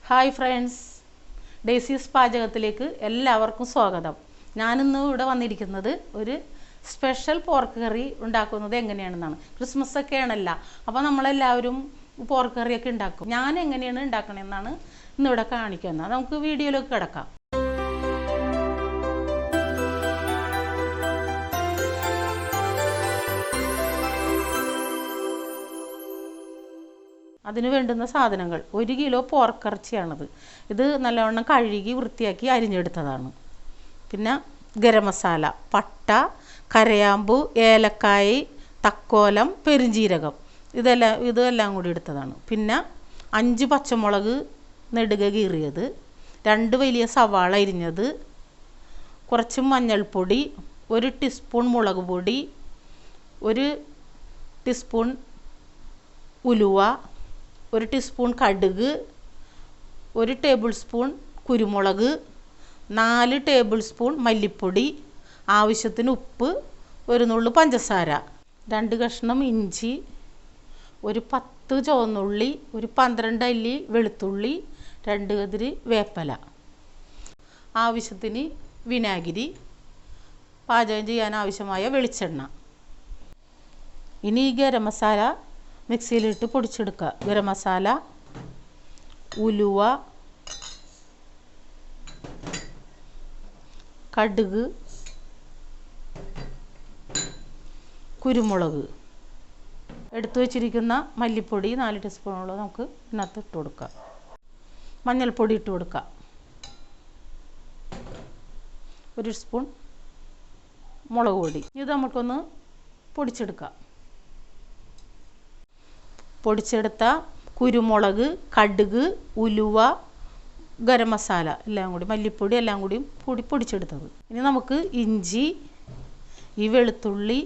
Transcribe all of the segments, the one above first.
Hi friends, ഡേസീസ് പാചകത്തിലേക്ക് എല്ലാവർക്കും സ്വാഗതം. ഞാനിന്ന് ഇവിടെ വന്നിരിക്കുന്നത് ഒരു സ്പെഷ്യൽ പോർക്ക് കറി ഉണ്ടാക്കുന്നത് എങ്ങനെയാണെന്നാണ്. ക്രിസ്മസ് ഒക്കെ ആണല്ല, അപ്പോൾ നമ്മളെല്ലാവരും പോർക്ക് കറിയൊക്കെ ഉണ്ടാക്കും. ഞാൻ എങ്ങനെയാണ് ഉണ്ടാക്കണമെന്നാണ് ഇന്നിവിടെ കാണിക്കുന്നത്. നമുക്ക് വീഡിയോയിലേക്ക് കിടക്കാം. അതിന് വേണ്ടുന്ന സാധനങ്ങൾ: 1 കിലോ പോർക്കിറച്ചിയാണിത്. ഇത് നല്ലവണ്ണം കഴുകി വൃത്തിയാക്കി അരിഞ്ഞെടുത്തതാണ്. പിന്നെ ഗരം മസാല, പട്ട, കരയാമ്പു, ഏലക്കായ്, തക്കോലം, പെരുംജീരകം, ഇതെല്ലാം കൂടി എടുത്തതാണ്. പിന്നെ 5 പച്ചമുളക് നെടുക കീറിയത്, 2 വലിയ സവാള അരിഞ്ഞത്, കുറച്ച് മഞ്ഞൾപ്പൊടി, 1 ടീസ്പൂൺ മുളക് പൊടി, 1 ടീസ്പൂൺ ഉലുവ, 1 ടീസ്പൂൺ കടുക്, 1 ടേബിൾ സ്പൂൺ കുരുമുളക്, 4 ടേബിൾ സ്പൂൺ മല്ലിപ്പൊടി, ആവശ്യത്തിന് ഉപ്പ്, 1 നുള്ളു പഞ്ചസാര, 2 കഷ്ണം ഇഞ്ചി, 10 ചുവന്നുള്ളി, 12 അല്ലി വെളുത്തുള്ളി, 2 കതിര് വേപ്പില, ആവശ്യത്തിന് വിനാഗിരി, പാചകം ചെയ്യാൻ ആവശ്യമായ വെളിച്ചെണ്ണ. ഇനി ഈ ഗരം മസാല മിക്സിയിലിട്ട് പൊടിച്ചെടുക്കുക. ഗരം മസാല, ഉലുവ, കടുക്, കുരുമുളക്, എടുത്തു വച്ചിരിക്കുന്ന മല്ലിപ്പൊടി 4 ടീസ്പൂണോളം നമുക്ക് ഇതിനകത്ത് ഇട്ട് കൊടുക്കാം. മഞ്ഞൾപ്പൊടി ഇട്ട് കൊടുക്കാം. 1 സ്പൂൺ മുളക് പൊടി. ഇത് നമുക്കൊന്ന് പൊടിച്ചെടുക്കാം. പൊടിച്ചെടുത്ത കുരുമുളക്, കടുക്, ഉലുവ, ഗരം മസാല എല്ലാം കൂടി, മല്ലിപ്പൊടി എല്ലാം കൂടി പൊടിച്ചെടുത്തത്. ഇനി നമുക്ക് ഇഞ്ചി, ഈ വെളുത്തുള്ളി,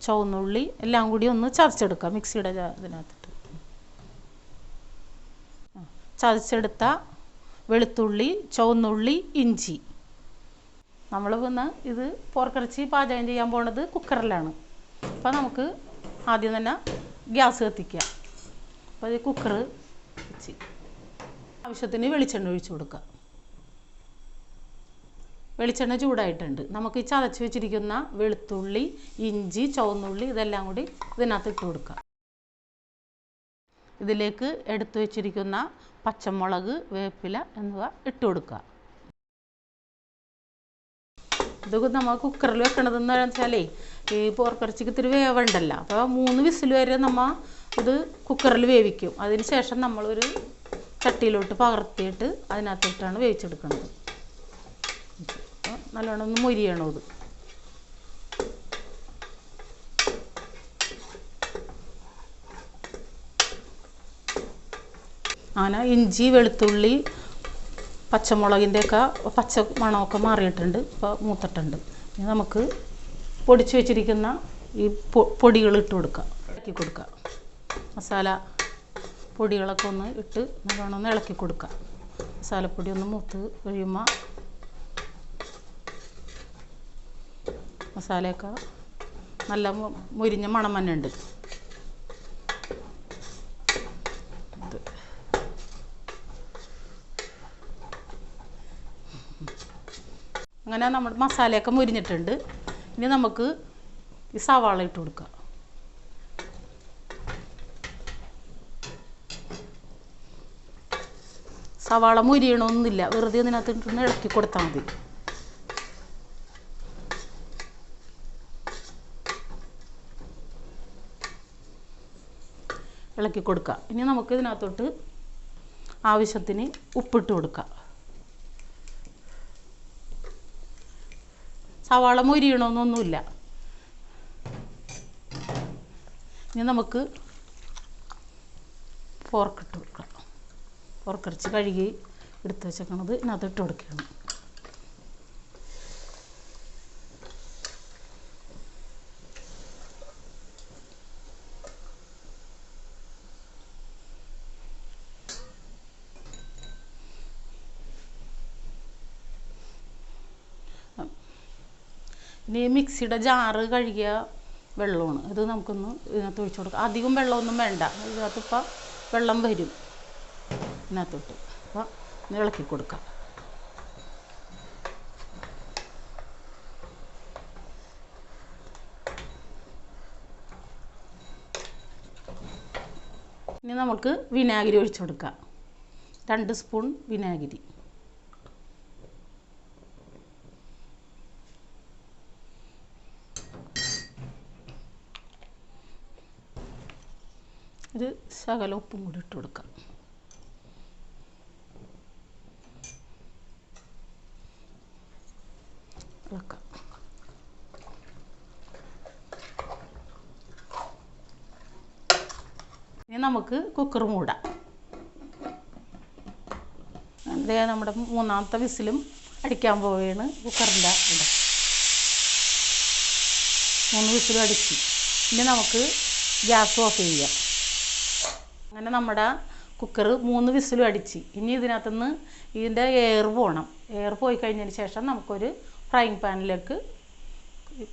ചുവന്നുള്ളി എല്ലാം കൂടി ഒന്ന് ചതച്ചെടുക്കാം. മിക്സിയുടെ ഇതിനകത്തിട്ട് ചതച്ചെടുത്ത വെളുത്തുള്ളി, ചുവന്നുള്ളി, ഇഞ്ചി. നമ്മൾ ഇത് പോർക്കിറച്ചി പാചകം ചെയ്യാൻ പോണത് കുക്കറിലാണ്. അപ്പോൾ നമുക്ക് ആദ്യം തന്നെ ഗ്യാസ് കത്തിക്കുക. അപ്പോൾ ഈ കുക്കർ വെച്ച് ആവശ്യത്തിന് വെളിച്ചെണ്ണ ഒഴിച്ചു കൊടുക്കുക. വെളിച്ചെണ്ണ ചൂടായിട്ടുണ്ട്. നമുക്ക് ഈ ചതച്ച് വെച്ചിരിക്കുന്ന വെളുത്തുള്ളി, ഇഞ്ചി, ചുവന്നുള്ളി ഇതെല്ലാം കൂടി ഇതിനകത്ത് ഇട്ട് കൊടുക്കുക. ഇതിലേക്ക് എടുത്തു വെച്ചിരിക്കുന്ന പച്ചമുളക്, വേപ്പില എന്നിവ ഇട്ട് കൊടുക്കുക. ഇതൊക്കെ നമ്മൾ കുക്കറിൽ വെക്കണതെന്ന് വെച്ചാലേ ഈ പോർക്കിറച്ചിക്ക് ഇത്തിരി വേവുണ്ടല്ലോ. അപ്പോൾ 3 വിസിൽ വരെ നമ്മൾ ഇത് കുക്കറിൽ വേവിക്കും. അതിന് ശേഷം നമ്മളൊരു ചട്ടിയിലോട്ട് പകർത്തിയിട്ട് അതിനകത്തിട്ടാണ് വേവിച്ചെടുക്കുന്നത്. നല്ലോണം ഒന്ന് മൊരിയണം ഇത്. അങ്ങനെ ഇഞ്ചി, വെളുത്തുള്ളി, പച്ചമുളകിൻ്റെയൊക്കെ പച്ച മണമൊക്കെ മാറിയിട്ടുണ്ട്. ഇപ്പോൾ മൂത്തിട്ടുണ്ട്. ഇനി നമുക്ക് പൊടിച്ച് വെച്ചിരിക്കുന്ന ഈ പൊടികൾ ഇട്ട് കൊടുക്കുക, ഇളക്കി കൊടുക്കുക. മസാല പൊടികളൊക്കെ ഒന്ന് ഇട്ട് നല്ലോണം ഒന്ന് ഇളക്കി കൊടുക്കുക. മസാലപ്പൊടി ഒന്ന് മൂത്ത് കഴിയുമ്പോൾ മസാലയൊക്കെ നല്ല മൊരിഞ്ഞ മണം തന്നെ ഉണ്ട്. അങ്ങനെ നമ്മുടെ മസാലയൊക്കെ മുരിഞ്ഞിട്ടുണ്ട്. ഇനി നമുക്ക് ഈ സവാള ഇട്ട് കൊടുക്കുക. സവാള മുരിയണമെന്നില്ല, വെറുതെ ഇതിനകത്ത് ഇട്ടൊന്ന് ഇളക്കി കൊടുത്താൽ മതി. ഇളക്കി കൊടുക്കുക. ഇനി നമുക്ക് ഇതിനകത്തോട്ട് ആവശ്യത്തിന് ഉപ്പിട്ട് കൊടുക്കുക. സവാള മൊരിയണമെന്നൊന്നുമില്ല. ഇനി നമുക്ക് പോർക്കിട്ട് കൊടുക്കാം. പോർക്കിറച്ചി കഴുകി എടുത്ത് വെച്ചേക്കണത് ഇതിനകത്ത് ഇട്ട് കൊടുക്കുകയാണ്. ഇനി മിക്സിയുടെ ജാറ് കഴുകിയ വെള്ളമാണ് ഇത്. നമുക്കൊന്ന് ഇതിനകത്ത് ഒഴിച്ചു കൊടുക്കാം. അധികം വെള്ളമൊന്നും വേണ്ട, ഇതിനകത്ത് ഇപ്പം വെള്ളം വരും. ഇതിനകത്തോട്ട്. അപ്പോൾ ഇളക്കി കൊടുക്കാം. ഇനി നമുക്ക് വിനാഗിരി ഒഴിച്ചു കൊടുക്കാം. 2 സ്പൂൺ വിനാഗിരി. ഇത് ശകലം ഉപ്പും കൂടി ഇട്ട് കൊടുക്കാം. ഇളക്കാം. ഇനി നമുക്ക് കുക്കർ മൂടാം. അതേ നമ്മുടെ 3ാമത്തെ വിസിലും അടിക്കാൻ പോവുകയാണ്. കുക്കറിൻ്റെ ഇവിടെ 3 വിസിലും അടിച്ച്. ഇനി നമുക്ക് ഗ്യാസ് ഓഫ് ചെയ്യാം. അങ്ങനെ നമ്മുടെ കുക്കർ 3 വിസിലും അടിച്ച്. ഇനി ഇതിനകത്തുനിന്ന് ഇതിൻ്റെ എയർ പോകണം. എയർ പോയി കഴിഞ്ഞതിന് ശേഷം നമുക്കൊരു ഫ്രൈങ് പാനിലേക്ക്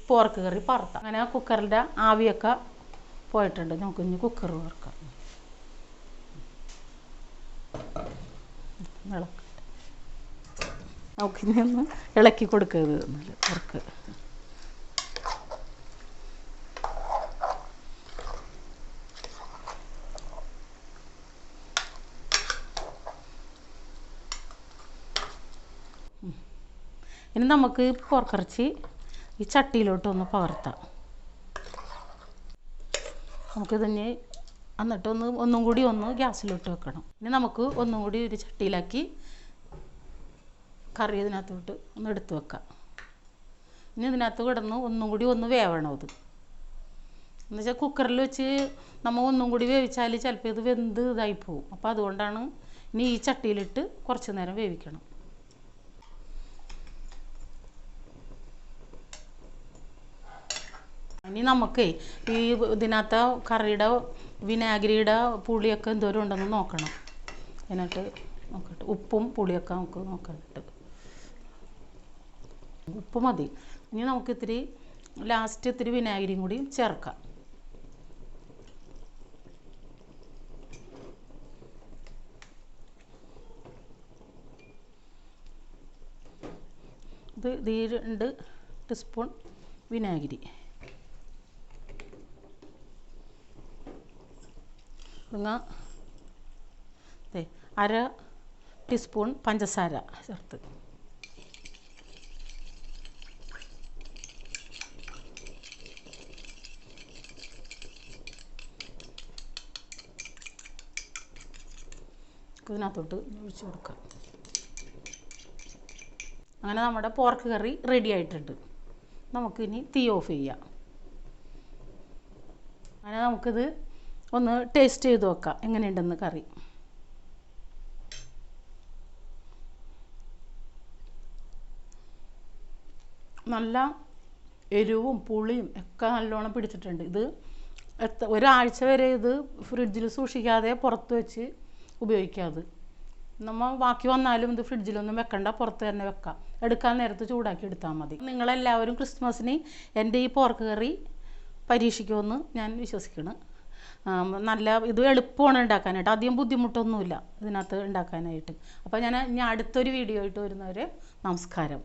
പോർക്ക് കറി പറത്താം. അങ്ങനെ കുക്കറിൻ്റെ ആവിയൊക്കെ പോയിട്ടുണ്ട്. നമുക്ക് ഇനി കുക്കർ വറക്കാം. നമുക്കിനി ഒന്ന് ഇളക്കി കൊടുക്കരുത്. വർക്ക് ഇനി നമുക്ക് പോർക്കിറച്ചി ഈ ചട്ടിയിലോട്ടൊന്ന് പകർത്താം. നമുക്കിതിന് എന്നിട്ട് ഒന്നും കൂടി ഗ്യാസിലോട്ട് വെക്കണം. ഇനി നമുക്ക് ഒന്നും കൂടി ഒരു ചട്ടിയിലാക്കി കറി ഇതിനകത്തോട്ട് ഒന്ന് എടുത്ത് വെക്കാം. ഇനി ഇതിനകത്ത് കിടന്ന് ഒന്നും കൂടി വേവണം. ഇത് എന്നുവെച്ചാൽ കുക്കറിൽ വെച്ച് നമ്മൾ ഒന്നും കൂടി വേവിച്ചാൽ ചിലപ്പോൾ ഇത് വെന്ത് ഇതായി പോവും. അപ്പോൾ അതുകൊണ്ടാണ് ഇനി ഈ ചട്ടിയിലിട്ട് കുറച്ച് നേരം വേവിക്കണം. ഇനി നമുക്ക് ഈ ഇതിനകത്ത് കറിയുടെ വിനാഗിരിയുടെ പുളിയൊക്കെ എന്തോരം ഉണ്ടെന്ന് നോക്കണം. എന്നിട്ട് നോക്കട്ടെ. ഉപ്പും പുളിയൊക്കെ നമുക്ക് നോക്കാനിട്ട് ഉപ്പ് മതി. ഇനി നമുക്ക് ലാസ്റ്റ് ഇത്തിരി വിനാഗിരിയും കൂടി ചേർക്കാം. ഇത് 2 ടീസ്പൂൺ വിനാഗിരി. അര ടീസ്പൂൺ പഞ്ചസാര ചേർത്ത്. ഇതിനകത്തോട്ട് ഒഴിച്ച് കൊടുക്കാം. അങ്ങനെ നമ്മുടെ പോർക്ക് കറി റെഡി ആയിട്ടുണ്ട്. നമുക്കിനി തീ ഓഫ് ചെയ്യാം. അങ്ങനെ നമുക്കിത് ഒന്ന് ടേസ്റ്റ് ചെയ്ത് നോക്കാം എങ്ങനെയുണ്ടെന്ന് കറി. നല്ല എരിവും പുളിയും ഒക്കെ നല്ലോണം പിടിച്ചിട്ടുണ്ട്. ഇത് ഒരാഴ്ച വരെ ഇത് ഫ്രിഡ്ജിൽ സൂക്ഷിക്കാതെ പുറത്ത് വെച്ച് ഉപയോഗിക്കാതെ. നമ്മൾ ബാക്കി വന്നാലും ഇത് ഫ്രിഡ്ജിലൊന്നും വെക്കണ്ട, പുറത്ത് തന്നെ വെക്കാം. എടുക്കാൻ നേരത്ത് ചൂടാക്കി എടുത്താൽ മതി. നിങ്ങളെല്ലാവരും ക്രിസ്മസിന് എൻ്റെ ഈ പോർക്ക് കറി പരീക്ഷിക്കുമെന്ന് ഞാൻ വിശ്വസിക്കുന്നു. നല്ല ഇത് എളുപ്പമാണ് ഉണ്ടാക്കാനായിട്ട്. അധികം ബുദ്ധിമുട്ടൊന്നുമില്ല ഇതിനകത്ത് ഉണ്ടാക്കാനായിട്ട്. അപ്പോൾ ഞാൻ അടുത്തൊരു വീഡിയോ ആയിട്ട് വരുന്നവരെ നമസ്കാരം.